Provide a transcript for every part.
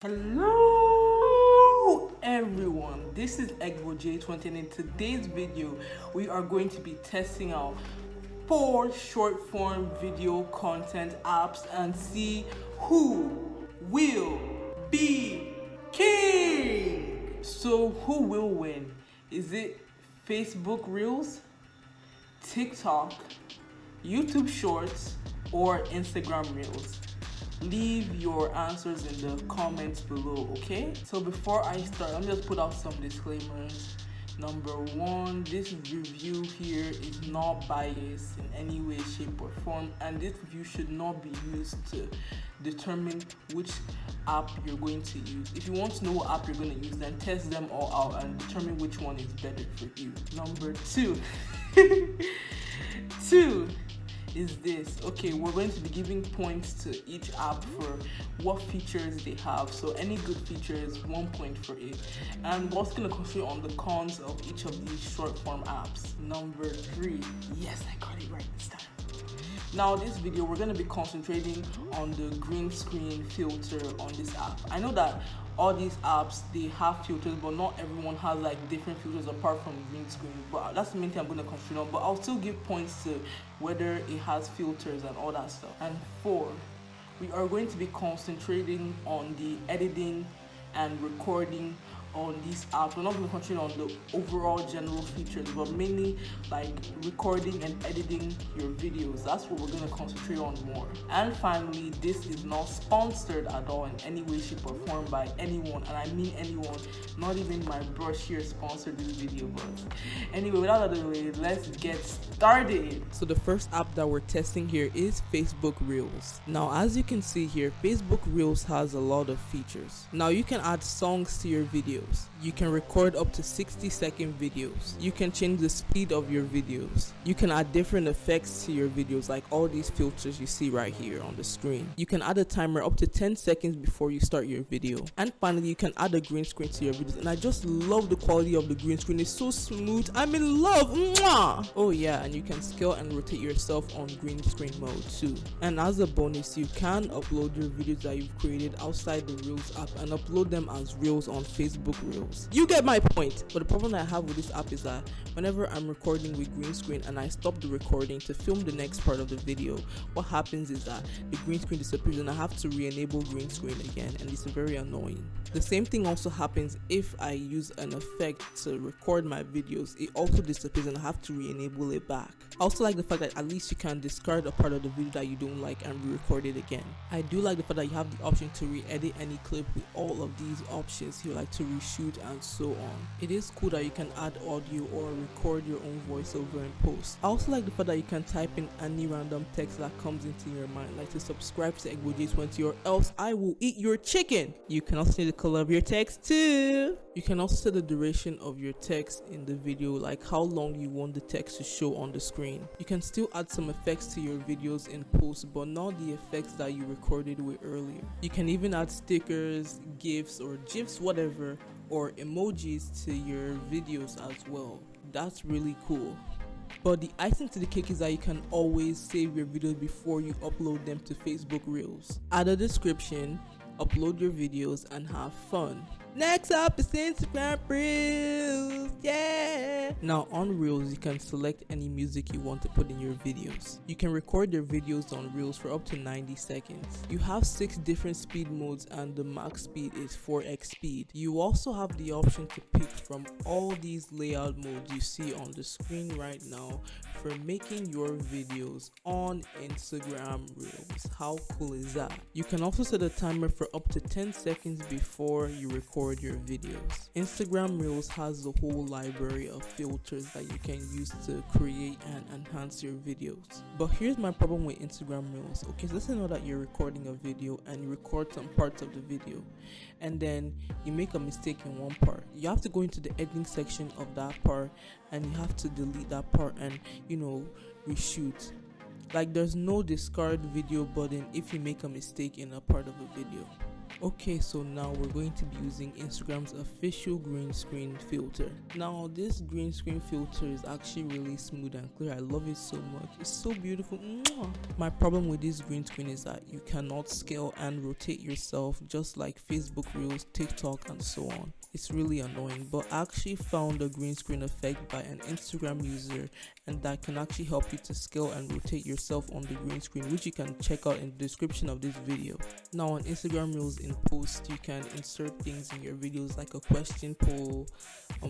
Hello everyone, this is Egbo J20 and in today's video we are going to be testing out 4 short form video content apps and see who will be king. So who will win? Is it Facebook Reels, TikTok, YouTube Shorts, or Instagram Reels? Leave your answers in the comments below, okay? So before I start, let me just put out some disclaimers. Number one, this review here is not biased in any way, shape, or form, and this review should not be used to determine which app you're going to use. If you want to know what app you're going to use, then test them all out and determine which one is better for you. Number two, is this. Okay, we're going to be giving points to each app for what features they have. So any good features, 1 point for it. And we're also going to concentrate on the cons of each of these short form apps. Number 3. Yes, I got it right this time. Now this video we're going to be concentrating on the green screen filter on this app. I know that all these apps, they have filters, but not everyone has like different filters apart from green screen. But that's the main thing I'm going to concentrate on. But I'll still give points to whether it has filters and all that stuff. And 4, we are going to be concentrating on the editing and recording on these apps. We're not going to concentrate on the overall general features, but mainly like recording and editing your videos. That's what we're going to concentrate on more. And finally, this is not sponsored at all in any way, shape, or form by anyone, and I mean anyone. Not even my brush here sponsored this video. But anyway, without other way, let's get started. So the first app that we're testing here is Facebook Reels. Now as you can see here, Facebook Reels has a lot of features. Now you can add songs to your videos. You can record up to 60-second videos. You can change the speed of your videos. You can add different effects to your videos, like all these filters you see right here on the screen. You can add a timer up to 10 seconds before you start your video. And finally, you can add a green screen to your videos. And I just love the quality of the green screen. It's so smooth. I'm in love. Mwah! Oh yeah, and you can scale and rotate yourself on green screen mode too. And as a bonus, you can upload your videos that you've created outside the Reels app and upload them as Reels on Facebook Reels. You get my point. But the problem that I have with this app is that whenever I'm recording with green screen and I stop the recording to film the next part of the video, what happens is that the green screen disappears and I have to re-enable green screen again, and it's very annoying. The same thing also happens if I use an effect to record my videos. It also disappears and I have to re-enable it back. I also like the fact that at least you can discard a part of the video that you don't like and re-record it again. I do like the fact that you have the option to re-edit any clip with all of these options here, like to reshoot and so on. It is cool that you can add audio or record your own voiceover in post. I also like the fact that you can type in any random text that comes into your mind, like to subscribe to Egbo J20 or else I will eat your chicken. You can also change the color of your text too. You can also set the duration of your text in the video, like how long you want the text to show on the screen. You can still add some effects to your videos in post, but not the effects that you recorded with earlier. You can even add stickers, GIFs or GIFs, whatever, or emojis to your videos as well. That's really cool. But the icing to the cake is that you can always save your videos before you upload them to Facebook Reels. Add a description, upload your videos, and have fun. Next up is Instagram Reels, yeah! Now on Reels, you can select any music you want to put in your videos. You can record your videos on Reels for up to 90 seconds. You have 6 different speed modes and the max speed is 4x speed. You also have the option to pick from all these layout modes you see on the screen right now for making your videos on Instagram Reels. How cool is that? You can also set a timer for up to 10 seconds before you record your videos. Instagram Reels has a whole library of filters that you can use to create and enhance your videos. But here's my problem with Instagram Reels. Okay, so let's say that you're recording a video and you record some parts of the video and then you make a mistake in one part. You have to go into the editing section of that part and you have to delete that part and reshoot. Like there's no discard video button if you make a mistake in a part of a video. Okay, so now we're going to be using Instagram's official green screen filter. Now this green screen filter is actually really smooth and clear. I love it so much. It's so beautiful. Mwah! My problem with this green screen is that you cannot scale and rotate yourself just like Facebook Reels, TikTok and so on. It's really annoying, but I actually found a green screen effect by an Instagram user, and that can actually help you to scale and rotate yourself on the green screen, which you can check out in the description of this video. Now on Instagram Reels in post, you can insert things in your videos like a question poll,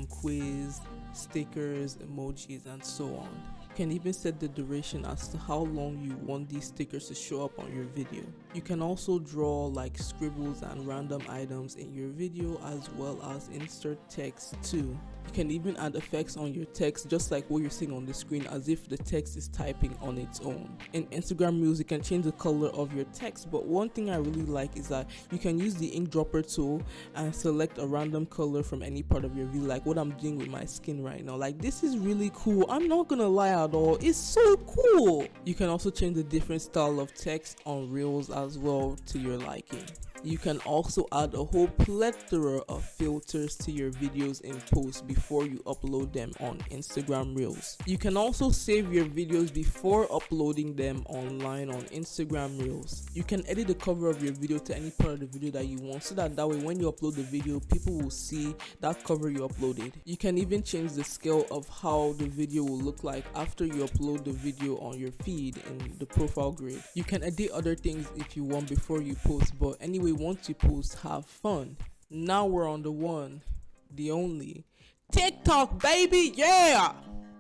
quiz, stickers, emojis and so on. You can even set the duration as to how long you want these stickers to show up on your video. You can also draw like scribbles and random items in your video, as well as insert text too. You can even add effects on your text just like what you're seeing on the screen, as if the text is typing on its own. In Instagram Reels, you can change the color of your text, but one thing I really like is that you can use the ink dropper tool and select a random color from any part of your video, like what I'm doing with my skin right now. Like, this is really cool. I'm not gonna lie at all, it's so cool. You can also change the different style of text on Reels as well to your liking. You can also add a whole plethora of filters to your videos in post before you upload them on Instagram Reels. You can also save your videos before uploading them online on Instagram Reels. You can edit the cover of your video to any part of the video that you want, so that way when you upload the video, people will see that cover you uploaded. You can even change the scale of how the video will look like after you upload the video on your feed in the profile grid. You can edit other things if you want before you post, but anyway, once you post, have fun. Now we're on the one, the only TikTok, baby, yeah!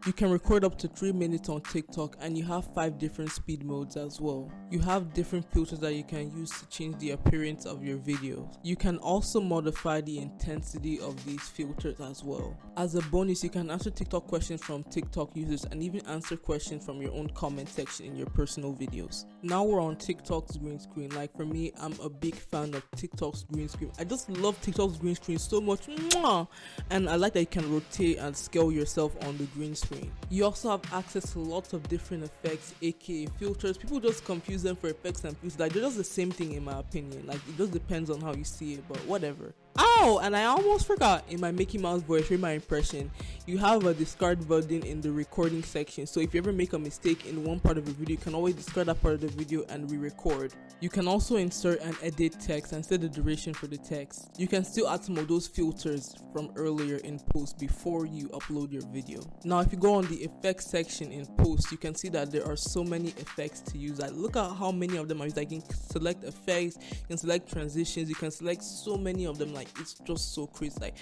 You can record up to 3 minutes on TikTok, and you have 5 different speed modes as well. You have different filters that you can use to change the appearance of your videos. You can also modify the intensity of these filters as well. As a bonus, you can answer TikTok questions from TikTok users and even answer questions from your own comment section in your personal videos. Now we're on TikTok's green screen. Like for me, I'm a big fan of TikTok's green screen. I just love TikTok's green screen so much. Mwah! And I like that you can rotate and scale yourself on the green screen. You also have access to lots of different effects, aka filters. People just confuse them for effects and filters. Like, they're just the same thing in my opinion. Like, it just depends on how you see it, but whatever. Oh, and I almost forgot, in my Mickey Mouse voice, read my impression, you have a discard button in the recording section. So if you ever make a mistake in one part of the video, you can always discard that part of the video and re-record. You can also insert and edit text and set the duration for the text. You can still add some of those filters from earlier in post before you upload your video. Now if you go on the effects section in post, you can see that there are so many effects to use. Like, look at how many of them are used. Like, you can select effects, you can select transitions, you can select so many of them. Like, it's just so crazy. Like,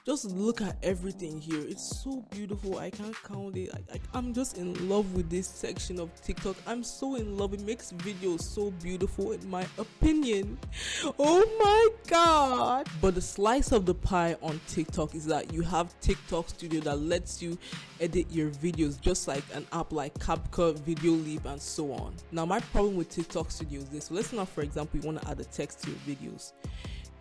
just look at everything here. It's so beautiful. I can't count it. I'm just in love with this section of TikTok. I'm so in love. It makes videos so beautiful in my opinion. Oh my god. But the slice of the pie on TikTok is that you have TikTok Studio that lets you edit your videos just like an app like CapCut, Video Leap and so on. Now my problem with TikTok Studio is this. So let's say now, for example, you want to add a text to your videos.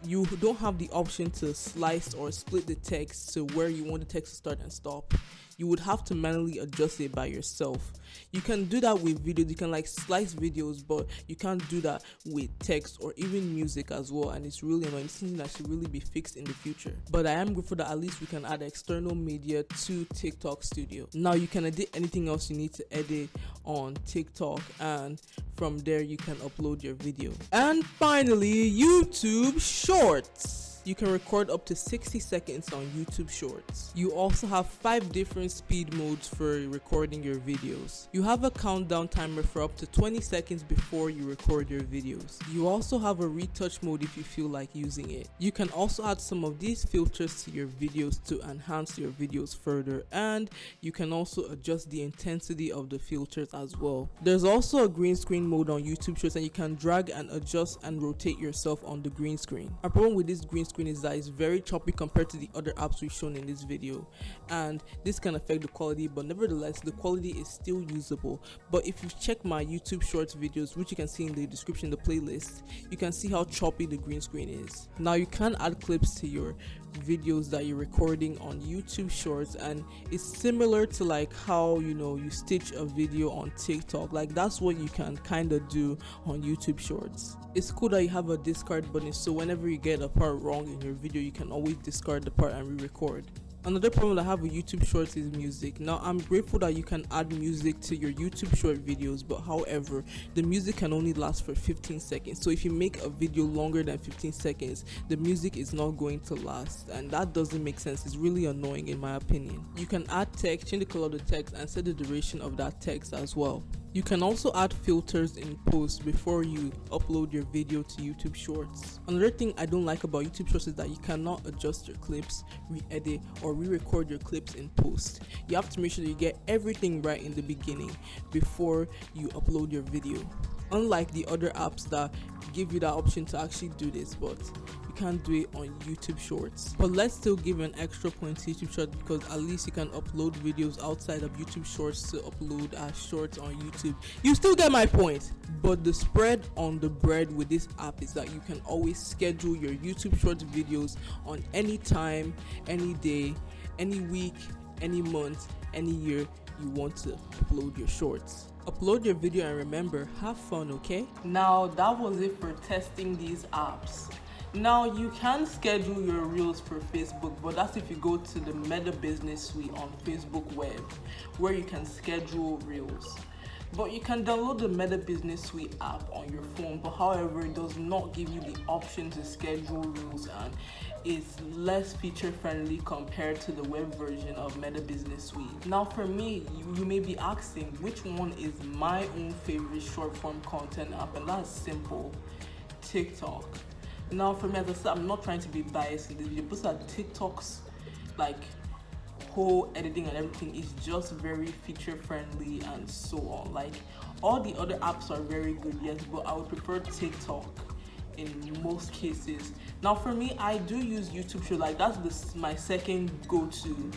You don't have the option to slice or split the text to where you want the text to start and stop. You would have to manually adjust it by yourself. You can do that with videos. You can like slice videos, but you can't do that with text or even music as well, and it's really annoying. It's something that should really be fixed in the future. But I am grateful that at least we can add external media to TikTok Studio. Now you can edit anything else you need to edit on TikTok, and from there you can upload your video. And finally, YouTube Shorts. You can record up to 60 seconds on YouTube Shorts. You also have 5 different speed modes for recording your videos. You have a countdown timer for up to 20 seconds before you record your videos. You also have a retouch mode if you feel like using it. You can also add some of these filters to your videos to enhance your videos further, and you can also adjust the intensity of the filters as well. There's also a green screen mode on YouTube Shorts, and you can drag and adjust and rotate yourself on the green screen. A problem with this green screen screen is that it's very choppy compared to the other apps we've shown in this video, and this can affect the quality, but nevertheless the quality is still usable. But if you check my YouTube Shorts videos, which you can see in the description, the playlist, you can see how choppy the green screen is. Now you can add clips to your videos that you're recording on YouTube Shorts, and it's similar to like how you stitch a video on TikTok. Like that's what you can kind of do on YouTube Shorts. It's cool that you have a discard button, so whenever you get a part wrong in your video, you can always discard the part and re-record. Another problem that I have with YouTube Shorts is music. Now I'm grateful that you can add music to your YouTube short videos, but however the music can only last for 15 seconds. So if you make a video longer than 15 seconds, the music is not going to last, and that doesn't make sense. It's really annoying in my opinion. You can add text, change the color of the text, and set the duration of that text as well. You can also add filters in post before you upload your video to YouTube Shorts. Another thing I don't like about YouTube Shorts is that you cannot adjust your clips, re-edit, or re-record your clips in post. You have to make sure that you get everything right in the beginning before you upload your video. Unlike the other apps that give you that option to actually do this, but you can't do it on YouTube Shorts. But let's still give an extra point to YouTube Shorts, because at least you can upload videos outside of YouTube Shorts to upload as shorts on YouTube. You still get my point. But the spread on the bread with this app is that you can always schedule your YouTube Shorts videos on any time, any day, any week, any month, any year you want to upload your shorts. Upload your video and remember, have fun, okay? Now that was it for testing these apps. Now you can schedule your reels for Facebook, but that's if you go to the Meta Business Suite on Facebook Web, where you can schedule reels. But you can download the Meta Business Suite app on your phone, but however it does not give you the option to schedule reels, and it's less feature friendly compared to the web version of Meta Business Suite. Now for me, you may be asking which one is my own favorite short form content app, and that's simple: TikTok. Now for me, as I said, I'm not trying to be biased in this video, but that TikTok's whole editing and everything is just very feature friendly and so on. Like all the other apps are very good, yes, but I would prefer TikTok in most cases. Now for me, I do use YouTube Shorts. Like that's my second go-to.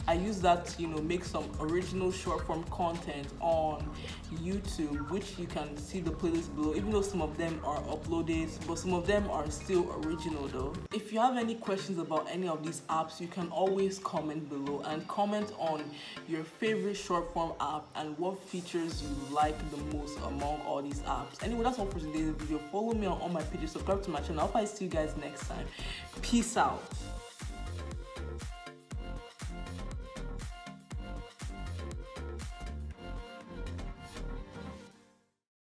I use that to make some original short form content on YouTube, which you can see the playlist below, even though some of them are uploaded, but some of them are still original though. If you have any questions about any of these apps, you can always comment below and comment on your favorite short form app and what features you like the most among all these apps. Anyway, that's all for today's video. Follow me on all my pages, subscribe to my channel. I hope I see you guys next time. Peace out.